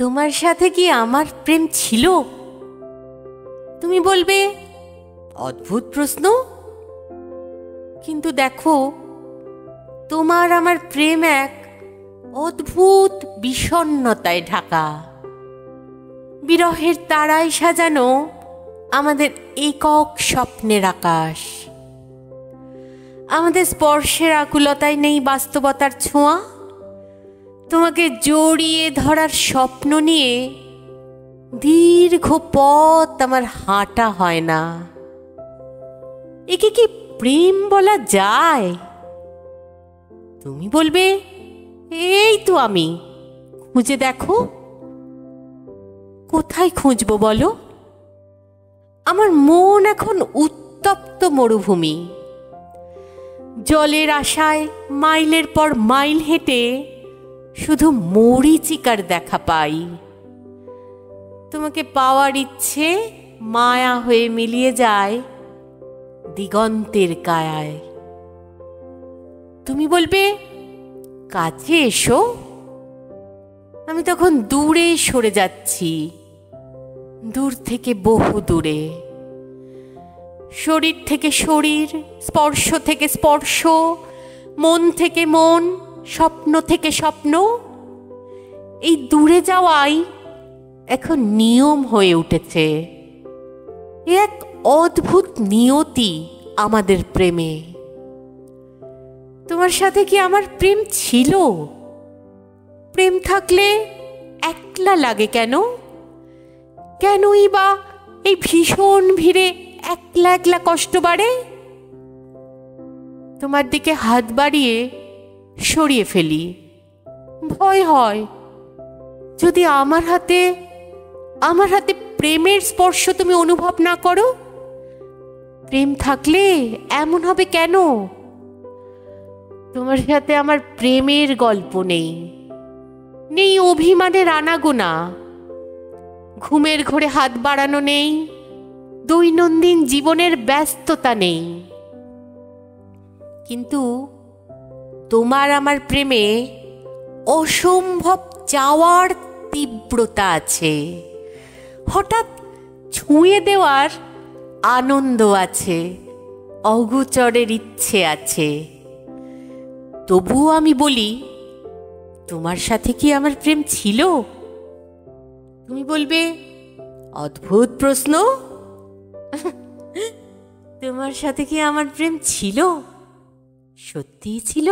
তোমার সাথে কি আমার প্রেম ছিল? তুমি বলবে, অদ্ভুত প্রশ্ন। কিন্তু দেখো, তোমার আমার প্রেম এক অদ্ভুত বিষণ্ণতায় ঢাকা। বিরহের তারায় সাজানো আমাদের একক স্বপ্নের আকাশ। আমাদের স্পর্শের আকুলতায় নেই বাস্তবতার ছোঁয়া। তোমাকে জড়িয়ে ধরার স্বপ্ন নিয়ে দীর্ঘ পথ আমার হাঁটা হয় না। একে কি প্রেম বলা যায়? তুমি বলবে, এই তো আমি, খুঁজে দেখো। কোথায় খুঁজবো বলো? আমার মন এখন উত্তপ্ত মরুভূমি। জলের আশায় মাইলের পর মাইল হেঁটে শুধু মরীচিকার দেখা পাই। তোমাকে পাওয়ার ইচ্ছে মায়া হয়ে মিলিয়ে যায় দিগন্তের কায়ায়। তুমি বলবে, কাছে এসো। আমি তখন দূরে সরে যাচ্ছি, দূর থেকে বহু দূরে। শরীর থেকে শরীর, স্পর্শ থেকে স্পর্শ, মন থেকে মন, স্বপ্ন থেকে স্বপ্ন। এই দূরে যাওয়াই এখন নিয়ম হয়ে উঠেছে। এক অদ্ভুত নিয়তি আমাদের প্রেমে। তোমার সাথে কি আমার প্রেম ছিল? প্রেম থাকলে একলা লাগে কেন? কেনই বা এই ভীষণ ভিড়ে একলা একলা কষ্ট বাড়ে? তোমার দিকে হাত বাড়িয়ে সরিয়ে ফেলি, ভয় হয় যদি আমার হাতে প্রেমের স্পর্শ তুমি অনুভব না করো। প্রেম থাকলে এমন হবে কেন? তোমার সাথে আমার প্রেমের গল্প নেই, নেই অভিমানের আনাগোনা, ঘুমের ঘোরে হাত বাড়ানো নেই, দৈনন্দিন জীবনের ব্যস্ততা নেই। কিন্তু তোমার আমার প্রেমে অসম্ভব চাওয়ার তীব্রতা আছে, হঠাৎ ছুঁয়ে দেওয়ার আনন্দ আছে, অগোচরের ইচ্ছে আছে। তবুও আমি বলি, তোমার সাথে কি আমার প্রেম ছিল? তুমি বলবে, অদ্ভুত প্রশ্ন। তোমার সাথে কি আমার প্রেম ছিল? সত্যিই ছিল?